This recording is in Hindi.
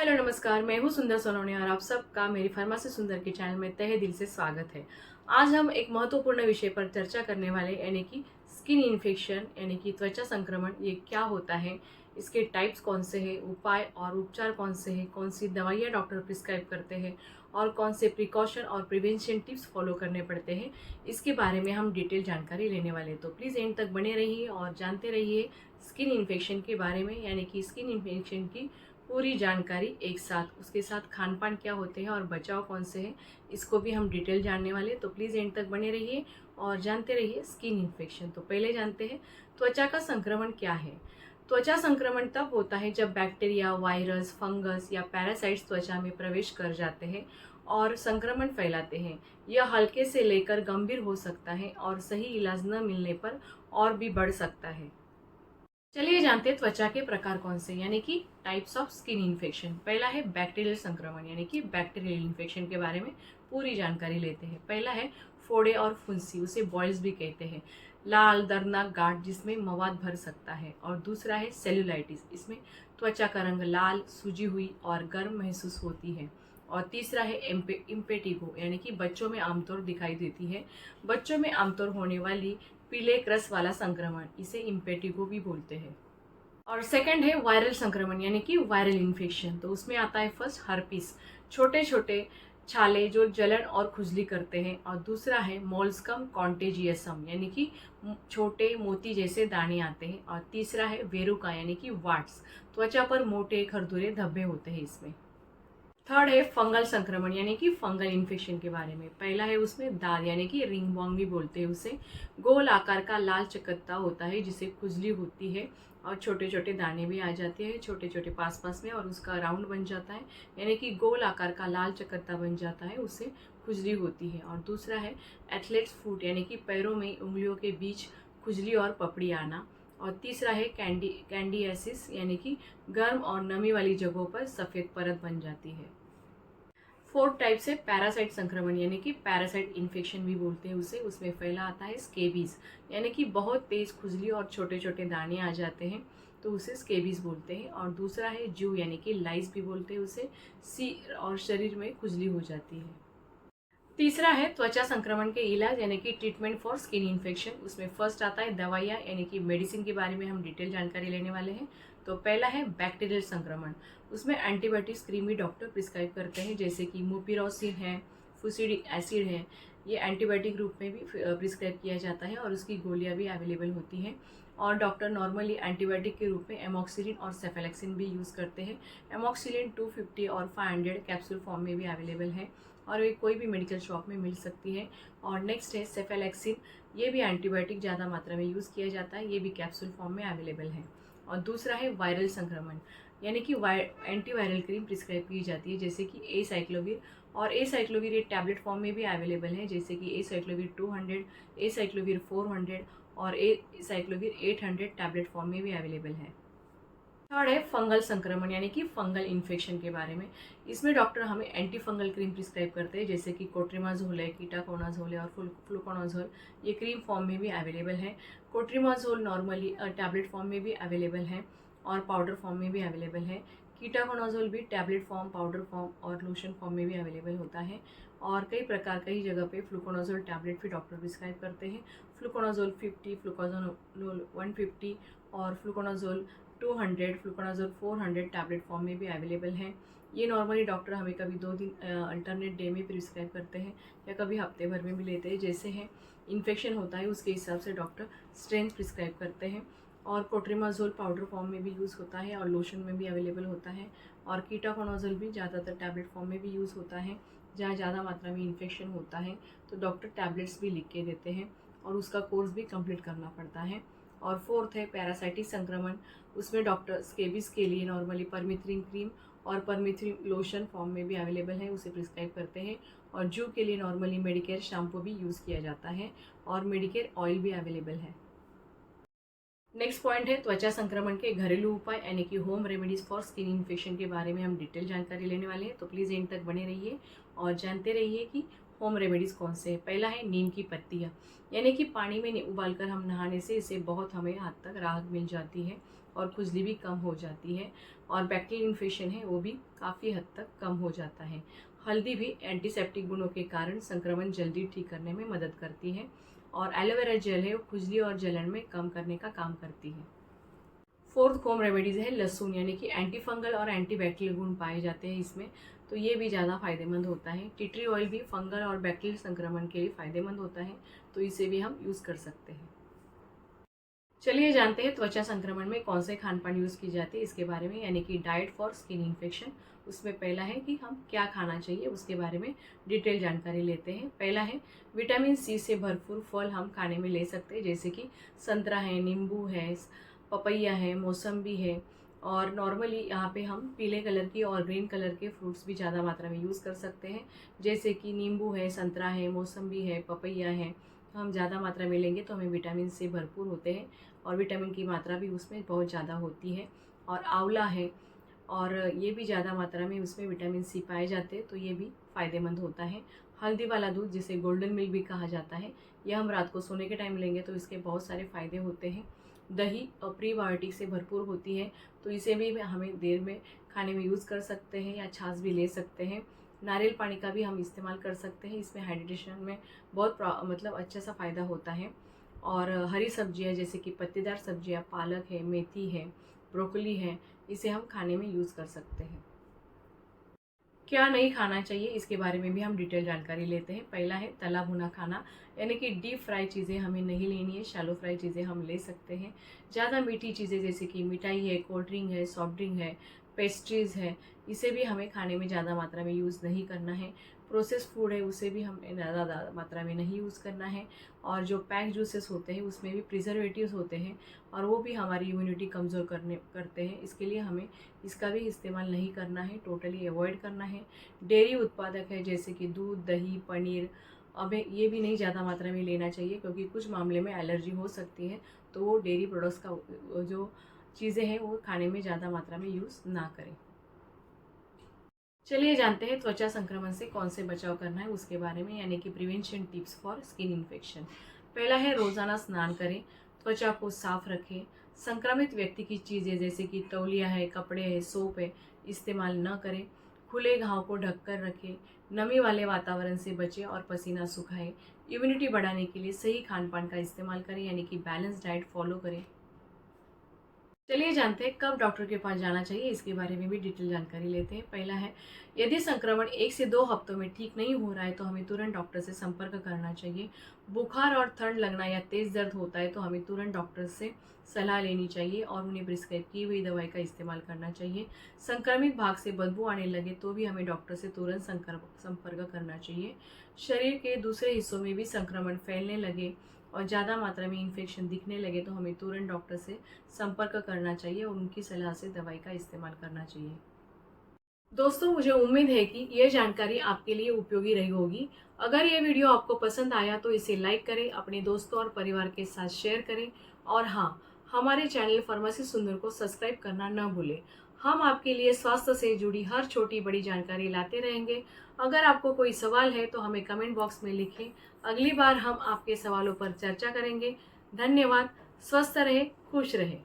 हेलो नमस्कार, मैं हूँ सुंदर सोनोने और आप सबका मेरी फार्मेसी सुंदर के चैनल में तहे दिल से स्वागत है। आज हम एक महत्वपूर्ण विषय पर चर्चा करने वाले यानी कि स्किन इन्फेक्शन यानी कि त्वचा संक्रमण ये क्या होता है, इसके टाइप्स कौन से हैं, उपाय और उपचार कौन से हैं, कौन सी दवाइयाँ डॉक्टर प्रिस्क्राइब करते हैं और कौन से प्रिकॉशन और प्रिवेंशन टिप्स फॉलो करने पड़ते हैं, इसके बारे में हम डिटेल जानकारी लेने वाले हैं। तो प्लीज़ एंड तक बने रहिए और जानते रहिए स्किन इन्फेक्शन के बारे में, यानी कि स्किन इन्फेक्शन की पूरी जानकारी एक साथ, उसके साथ खान पान क्या होते हैं और बचाव कौन से हैं, इसको भी हम डिटेल जानने वाले हैं। तो प्लीज़ एंड तक बने रहिए और जानते रहिए स्किन इन्फेक्शन। तो पहले जानते हैं त्वचा का संक्रमण क्या है। त्वचा संक्रमण तब होता है जब बैक्टीरिया, वायरस, फंगस या पैरासाइट्स त्वचा में प्रवेश कर जाते हैं और संक्रमण फैलाते हैं। यह हल्के से लेकर गंभीर हो सकता है और सही इलाज न मिलने पर और भी बढ़ सकता है। चलिए जानते हैं त्वचा के प्रकार कौन से, यानी कि टाइप्स ऑफ स्किन इन्फेक्शन। पहला है बैक्टीरियल संक्रमण, यानी कि बैक्टीरियल इन्फेक्शन के बारे में पूरी जानकारी लेते हैं। पहला है फोड़े और फुंसी, उसे बॉयल्स भी कहते हैं, लाल दर्दनाक गांठ जिसमें मवाद भर सकता है। और दूसरा है सेलुलाइटिस, इसमें त्वचा का रंग लाल, सूजी हुई और गर्म महसूस होती है। और तीसरा है इम्पेटिगो, यानी कि बच्चों में आमतौर दिखाई देती है, बच्चों में आमतौर होने वाली पीले क्रस वाला संक्रमण, इसे इम्पेटिगो भी बोलते हैं। और सेकंड है वायरल संक्रमण, यानी कि वायरल इन्फेक्शन। तो उसमें आता है फर्स्ट हर्पिस, छोटे छोटे छाले जो जलन और खुजली करते हैं। और दूसरा है मोल्स्कम कॉन्टेजियसम, यानी कि छोटे मोती जैसे दाने आते हैं। और तीसरा है वेरुका, यानी कि वाट्स, त्वचा पर मोटे खरदुरे धब्बे होते हैं इसमें। थर्ड है फंगल संक्रमण, यानी कि फंगल इन्फेक्शन के बारे में। पहला है उसमें दाद, यानी कि रिंगवॉर्म भी बोलते हैं उसे, गोल आकार का लाल चकत्ता होता है जिसे खुजली होती है और छोटे छोटे दाने भी आ जाते हैं छोटे छोटे पास पास में, और उसका राउंड बन जाता है, यानी कि गोल आकार का लाल चकत्ता बन जाता है, उससे खुजली होती है। और दूसरा है एथलेट्स फुट, यानी कि पैरों में उंगलियों के बीच खुजली और पपड़ी आना। और तीसरा है कैंडियासिस, यानी कि गर्म और नमी वाली जगहों पर सफ़ेद परत बन जाती है। फोर्थ टाइप से पैरासाइट संक्रमण, यानी कि पैरासाइट इन्फेक्शन भी बोलते हैं उसे, उसमें फैला आता है स्केबीज, यानी कि बहुत तेज खुजली और छोटे छोटे दाने आ जाते हैं, तो उसे स्केबीज बोलते हैं। और दूसरा है जू, यानी कि लाइस भी बोलते हैं उसे, सिर और शरीर में खुजली हो जाती है। तीसरा है त्वचा संक्रमण के इलाज, यानी कि ट्रीटमेंट फॉर स्किन इन्फेक्शन। उसमें फर्स्ट आता है दवाइयाँ, यानी कि मेडिसिन के बारे में हम डिटेल जानकारी लेने वाले हैं। तो पहला है बैक्टीरियल संक्रमण, उसमें एंटीबायोटिक्स क्रीम भी डॉक्टर प्रिस्क्राइब करते हैं, जैसे कि मुपिरोसिन है, फुसिडिक एसिड है, ये एंटीबायोटिक रूप में भी प्रिस्क्राइब किया जाता है और उसकी गोलियाँ भी अवेलेबल होती हैं। और डॉक्टर नॉर्मली एंटीबायोटिक के रूप में एमॉक्सिलिन और सेफेलेक्सिन भी यूज़ करते हैं। एमॉक्सिलिन 250 और 500 कैप्सूल फॉर्म में भी अवेलेबल है और ये कोई भी मेडिकल शॉप में मिल सकती है। और नेक्स्ट है सेफेलेक्सिन, ये भी एंटीबायोटिक ज़्यादा मात्रा में यूज़ किया जाता है, ये भी कैप्सूल फॉर्म में अवेलेबल है। और दूसरा है वायरल संक्रमण, यानी कि एंटीवायरल क्रीम प्रिस्क्राइब की जाती है, जैसे कि एसाइक्लोविर। और एसाइक्लोविर ये टैबलेट फॉर्म में भी अवेलेबल है, जैसे कि एसाइक्लोविर 200, एसाइक्लोविर 400 और एसाइक्लोविर 800 टैबलेट फॉर्म में भी अवेलेबल है। थर्ड है फंगल संक्रमण, यानी कि फंगल इन्फेक्शन के बारे में। इसमें डॉक्टर हमें एंटी फंगल क्रीम प्रिस्क्राइब करते हैं, जैसे कि कोट्रिमाजोल है, कीटाकोनाजोल है और फ्लूकोनाजोल, ये क्रीम फॉर्म में भी अवेलेबल है। कोट्रिमाजोल नॉर्मली टैबलेट फॉर्म में भी अवेलेबल है और पाउडर फॉर्म में भी अवेलेबल है। कीटाकोनाजोल भी टैबलेट फॉर्म, पाउडर फॉर्म और लोशन फॉर्म में भी अवेलेबल होता है। और कई जगह पे फ्लूकोनाजोल टैबलेट भी डॉक्टर प्रिस्क्राइब करते हैं। फ्लूकोनाजोल 50, फ्लूकोनाजोल 150 और फ्लूकोनाजोल 200, फ्लूकोनाजोल 400 टैबलेट फॉर्म में भी अवेलेबल हैं। ये नॉर्मली डॉक्टर हमें कभी 2 दिन अल्टरनेट डे में प्रिस्क्राइब करते हैं या कभी हफ्ते भर में भी लेते हैं, जैसे है इन्फेक्शन होता है उसके हिसाब से डॉक्टर स्ट्रेंथ प्रिस्क्राइब करते हैं। और कोट्रिमाजोल पाउडर फॉर्म में भी यूज़ होता है और लोशन में भी अवेलेबल होता है। और कीटाकोनाजोल भी ज़्यादातर टैबलेट फॉर्म में भी यूज़ होता है, जहाँ ज़्यादा मात्रा में इन्फेक्शन होता है तो डॉक्टर टैबलेट्स भी लिख के देते हैं और उसका कोर्स भी कंप्लीट करना पड़ता है। और फोर्थ है पैरासाइटिक संक्रमण, उसमें डॉक्टर स्केबिस के लिए नॉर्मली परमिथ्रिन क्रीम और परमिथ्रिन लोशन फॉर्म में भी अवेलेबल है, उसे प्रिस्क्राइब करते हैं। और जू के लिए नॉर्मली मेडिकेयर शैम्पू भी यूज़ किया जाता है और मेडिकेयर ऑयल भी अवेलेबल है। नेक्स्ट पॉइंट है त्वचा संक्रमण के घरेलू उपाय, यानी कि home remedies for skin infection के बारे में हम डिटेल जानकारी लेने वाले हैं। तो प्लीज़ एंड तक बने रहिए और जानते रहिए कि होम रेमेडीज़ कौन से हैं। पहला है नीम की पत्तियाँ, यानी कि पानी में उबालकर हम नहाने से इससे बहुत हमें हद तक राहत मिल जाती है। और खुजली भी कम हो जाती है और बैक्टीरियल इन्फेक्शन है वो भी काफ़ी हद तक कम हो जाता है। हल्दी भी एंटीसेप्टिक गुणों के कारण संक्रमण जल्दी ठीक करने में मदद करती है और एलोवेरा जेल है वो खुजली और जलन में कम करने का काम करती है। फोर्थ होम रेमेडीज़ है लहसुन, यानी कि एंटी फंगल और एंटी बैक्टीरियल गुण पाए जाते हैं इसमें, तो ये भी ज़्यादा फायदेमंद होता है। टी ट्री ऑयल भी फंगल और बैक्टीरियल संक्रमण के लिए फायदेमंद होता है, तो इसे भी हम यूज़ कर सकते हैं। चलिए जानते हैं त्वचा संक्रमण में कौन से खान पान यूज़ की जाती है इसके बारे में, यानी कि डाइट फॉर स्किन इन्फेक्शन। उसमें पहला है कि हम क्या खाना चाहिए, उसके बारे में डिटेल जानकारी लेते हैं। पहला है विटामिन सी से भरपूर फल हम खाने में ले सकते हैं, जैसे कि संतरा है, नींबू है, पपैया है, मौसम्बी है। और नॉर्मली यहाँ पे हम पीले कलर की और ग्रीन कलर के फ्रूट्स भी ज़्यादा मात्रा में यूज़ कर सकते हैं, जैसे कि नींबू है, संतरा है, मौसम्बी है, पपैया है। हम ज़्यादा मात्रा में लेंगे तो हमें विटामिन से भरपूर होते हैं और विटामिन की मात्रा भी उसमें बहुत ज़्यादा होती है। और आंवला है, और ये भी ज़्यादा मात्रा में उसमें विटामिन सी पाए जाते हैं, तो ये भी फ़ायदेमंद होता है। हल्दी वाला दूध, जिसे गोल्डन मिल्क भी कहा जाता है, यह हम रात को सोने के टाइम लेंगे तो इसके बहुत सारे फ़ायदे होते हैं। दही प्रीबायोटिक से भरपूर होती है, तो इसे भी हमें देर में खाने में यूज़ कर सकते हैं या छाछ भी ले सकते हैं। नारियल पानी का भी हम इस्तेमाल कर सकते हैं, इसमें हाइड्रेशन में बहुत मतलब अच्छा सा फ़ायदा होता है। और हरी सब्जियां जैसे कि पत्तेदार सब्जियां, पालक है, मेथी है, ब्रोकली है, इसे हम खाने में यूज़ कर सकते हैं। क्या नहीं खाना चाहिए इसके बारे में भी हम डिटेल जानकारी लेते हैं। पहला है तला भुना खाना, यानी कि डीप फ्राई चीज़ें हमें नहीं लेनी है, शैलो फ्राई चीज़ें हम ले सकते हैं। ज़्यादा मीठी चीज़ें जैसे कि मिठाई है, कोल्ड ड्रिंक है, सॉफ्ट ड्रिंक है, पेस्ट्रीज़ है, इसे भी हमें खाने में ज़्यादा मात्रा में यूज़ नहीं करना है। प्रोसेस फूड है उसे भी हमें ज़्यादा मात्रा में नहीं यूज़ करना है। और जो पैक जूसेस होते हैं उसमें भी प्रिजर्वेटिव्स होते हैं और वो भी हमारी इम्यूनिटी कमज़ोर करते हैं, इसके लिए हमें इसका भी इस्तेमाल नहीं करना है, टोटली अवॉइड करना है। डेयरी उत्पादक है जैसे कि दूध, दही, पनीर, अब ये भी नहीं ज़्यादा मात्रा में लेना चाहिए क्योंकि कुछ मामले में एलर्जी हो सकती है, तो वो डेयरी प्रोडक्ट्स का जो चीज़ें हैं वो खाने में ज़्यादा मात्रा में यूज़ ना करें। चलिए जानते हैं त्वचा संक्रमण से कौन से बचाव करना है उसके बारे में, यानी कि prevention tips for skin infection. पहला है रोज़ाना स्नान करें, त्वचा को साफ रखें। संक्रमित व्यक्ति की चीज़ें जैसे कि तौलिया है, कपड़े है, सोप है, इस्तेमाल न करें। खुले घाव को ढककर रखें। नमी वाले वातावरण से बचें और पसीना सुखाएं। इम्यूनिटी बढ़ाने के लिए सही खान पान का इस्तेमाल करें, यानी कि बैलेंस डाइट फॉलो करें। चलिए जानते हैं कब डॉक्टर के पास जाना चाहिए इसके बारे में भी डिटेल जानकारी लेते हैं। पहला है यदि संक्रमण 1 से 2 हफ्तों में ठीक नहीं हो रहा है तो हमें तुरंत डॉक्टर से संपर्क करना चाहिए। बुखार और ठंड लगना या तेज दर्द होता है तो हमें तुरंत डॉक्टर से सलाह लेनी चाहिए और उन्हें प्रिस्क्राइब की हुई दवाई का इस्तेमाल करना चाहिए। संक्रमित भाग से बदबू आने लगे तो भी हमें डॉक्टर से तुरंत संपर्क करना चाहिए। शरीर के दूसरे हिस्सों में भी संक्रमण फैलने लगे और ज़्यादा मात्रा में इन्फेक्शन दिखने लगे तो हमें तुरंत डॉक्टर से संपर्क करना चाहिए और उनकी सलाह से दवाई का इस्तेमाल करना चाहिए। दोस्तों, मुझे उम्मीद है कि ये जानकारी आपके लिए उपयोगी रही होगी। अगर ये वीडियो आपको पसंद आया तो इसे लाइक करें, अपने दोस्तों और परिवार के साथ शेयर करें और हाँ, हमारे चैनल फार्मेसी सुंदर को सब्सक्राइब करना न भूलें। हम आपके लिए स्वास्थ्य से जुड़ी हर छोटी बड़ी जानकारी लाते रहेंगे। अगर आपको कोई सवाल है तो हमें कमेंट बॉक्स में लिखें। अगली बार हम आपके सवालों पर चर्चा करेंगे। धन्यवाद। स्वस्थ रहें, खुश रहें।